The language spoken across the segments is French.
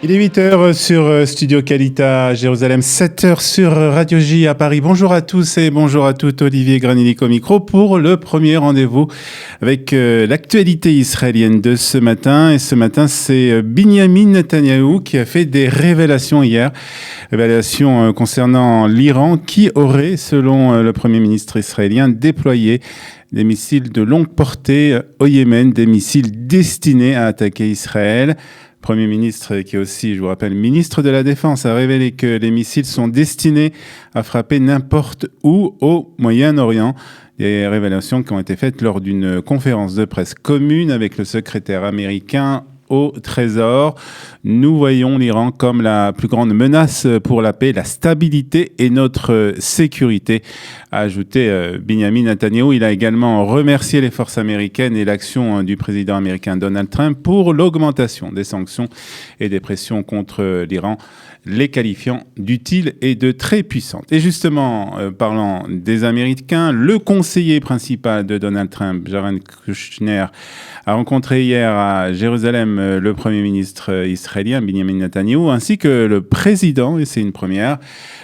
Il est 8h sur Studio Qualita à Jérusalem, 7h sur Radio J à Paris. Bonjour à tous et bonjour à toutes. Olivier Granilic au micro pour le premier rendez-vous avec l'actualité israélienne de ce matin. Et ce matin, c'est Binyamin Netanyahou qui a fait des révélations hier. Révélations concernant l'Iran qui aurait, selon le Premier ministre israélien, déployé des missiles de longue portée au Yémen, des missiles destinés à attaquer Israël. Premier ministre, qui est aussi, je vous rappelle, ministre de la Défense, a révélé que les missiles sont destinés à frapper n'importe où au Moyen-Orient. Des révélations qui ont été faites lors d'une conférence de presse commune avec le secrétaire américain au Trésor. Nous voyons l'Iran comme la plus grande menace pour la paix, la stabilité et notre sécurité, a ajouté Binyamin Netanyahou. Il a également remercié les forces américaines et l'action du président américain Donald Trump pour l'augmentation des sanctions et des pressions contre l'Iran, les qualifiant d'utiles et de très puissantes. Et justement, parlant des Américains, le conseiller principal de Donald Trump, Jared Kushner, a rencontré hier à Jérusalem le Premier ministre israélien Binyamin Netanyahou, ainsi que le président, et c'est une première,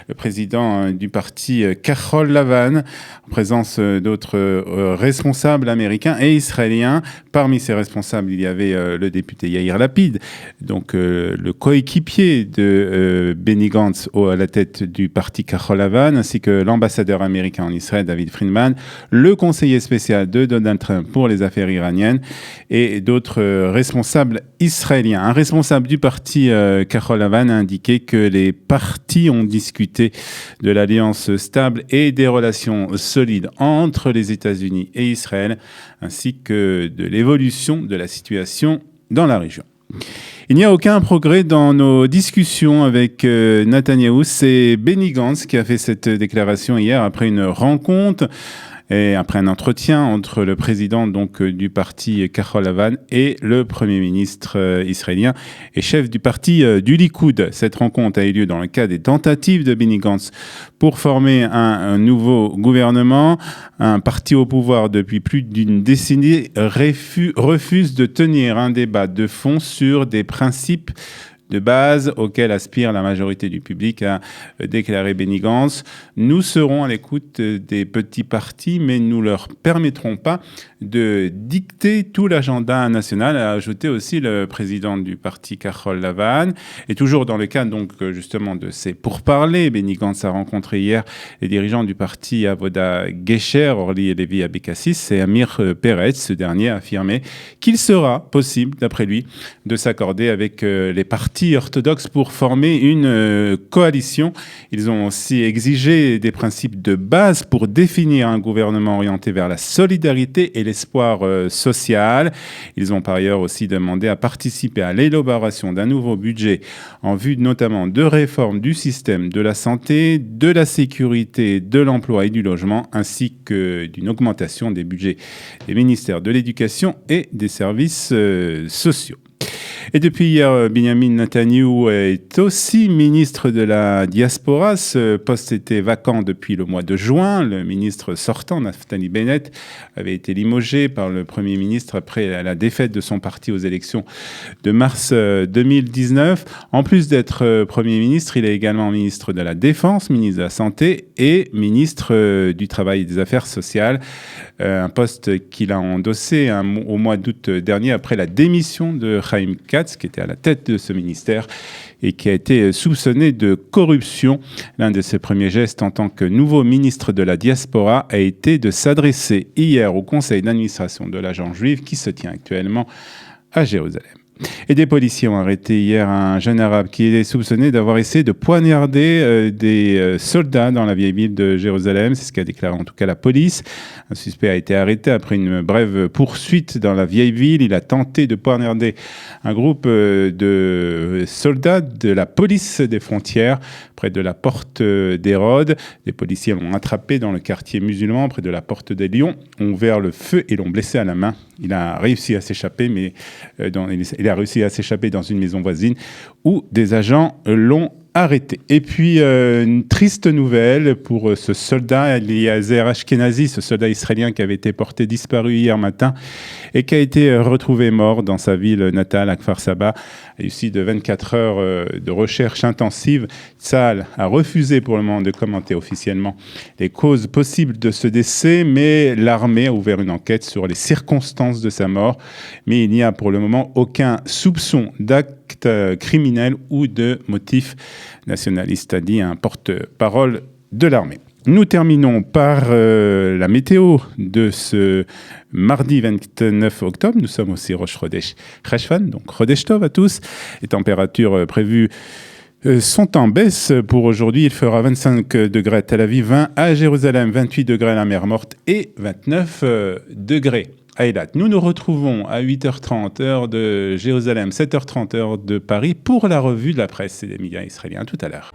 le président du parti Kahol Lavan, en présence d'autres responsables américains et israéliens. Parmi ces responsables, il y avait le député Yair Lapid, donc le coéquipier de Benny Gantz à la tête du parti Kahol Lavan, ainsi que l'ambassadeur américain en Israël, David Friedman, le conseiller spécial de Donald Trump pour les affaires iraniennes et d'autres responsables israéliens. Un responsable du parti Kahol Lavan a indiqué que les partis ont discuté de l'alliance stable et des relations solides entre les États-Unis et Israël, ainsi que de l'évolution de la situation dans la région. Il n'y a aucun progrès dans nos discussions avec Netanyahou. C'est Benny Gantz qui a fait cette déclaration hier après une rencontre et après un entretien entre le président donc du parti Kahol Lavan et le Premier ministre israélien et chef du parti du Likoud. Cette rencontre a eu lieu dans le cadre des tentatives de Benny Gantz pour former un nouveau gouvernement. Un parti au pouvoir depuis plus d'une décennie refuse de tenir un débat de fond sur des principes de base auquel aspire la majorité du public, a déclaré Benny Gantz. Nous serons à l'écoute des petits partis, mais nous ne leur permettrons pas de dicter tout l'agenda national, a ajouté aussi le président du parti Kahol Lavan. Et toujours dans le cadre donc justement de ces pourparlers, Benny Gantz a rencontré hier les dirigeants du parti Avoda Gesher, Orly Levi Abekassis et Amir Peretz. Ce dernier a affirmé qu'il sera possible, d'après lui, de s'accorder avec les partis orthodoxes pour former une coalition. Ils ont aussi exigé des principes de base pour définir un gouvernement orienté vers la solidarité et l'espoir social. Ils ont par ailleurs aussi demandé à participer à l'élaboration d'un nouveau budget en vue notamment de réforme du système de la santé, de la sécurité, de l'emploi et du logement, ainsi que d'une augmentation des budgets des ministères de l'éducation et des services sociaux. Et depuis hier, Binyamin Netanyahou est aussi ministre de la diaspora. Ce poste était vacant depuis le mois de juin. Le ministre sortant, Naftali Bennett, avait été limogé par le Premier ministre après la défaite de son parti aux élections de mars 2019. En plus d'être Premier ministre, il est également ministre de la Défense, ministre de la Santé et ministre du Travail et des Affaires sociales. Un poste qu'il a endossé au mois d'août dernier après la démission de Chaim Katz, qui était à la tête de ce ministère et qui a été soupçonné de corruption. L'un de ses premiers gestes en tant que nouveau ministre de la diaspora a été de s'adresser hier au conseil d'administration de l'agence juive qui se tient actuellement à Jérusalem. Et des policiers ont arrêté hier un jeune arabe qui est soupçonné d'avoir essayé de poignarder des soldats dans la vieille ville de Jérusalem. C'est ce qu'a déclaré en tout cas la police. Un suspect a été arrêté après une brève poursuite dans la vieille ville. Il a tenté de poignarder un groupe de soldats de la police des frontières près de la porte d'Hérode. Les policiers l'ont attrapé dans le quartier musulman près de la porte des Lions, ont ouvert le feu et l'ont blessé à la main. Il a réussi à s'échapper, mais il a réussi à s'échapper dans une maison voisine où des agents l'ont arrêtés. Et puis, une triste nouvelle pour ce soldat, Eliezer Ashkenazi, ce soldat israélien qui avait été porté disparu hier matin et qui a été retrouvé mort dans sa ville natale, à Kfar Saba, à l'issue de 24 heures de recherche intensive. Tsahal a refusé pour le moment de commenter officiellement les causes possibles de ce décès, mais l'armée a ouvert une enquête sur les circonstances de sa mort. Mais il n'y a pour le moment aucun soupçon d'acte criminel ou de motif nationaliste, a dit un porte-parole de l'armée. Nous terminons par la météo de ce mardi 29 octobre. Nous sommes aussi Rosh Chodesh Cheshvan, donc Chodesh Tov à tous. Les températures prévues sont en baisse pour aujourd'hui. Il fera 25 degrés à Tel Aviv, 20 à Jérusalem, 28 degrés à la mer Morte et 29 degrés à Eilat. Nous nous retrouvons à 8h30 heure de Jérusalem, 7h30 heure de Paris pour la revue de la presse et des médias israéliens. Tout à l'heure.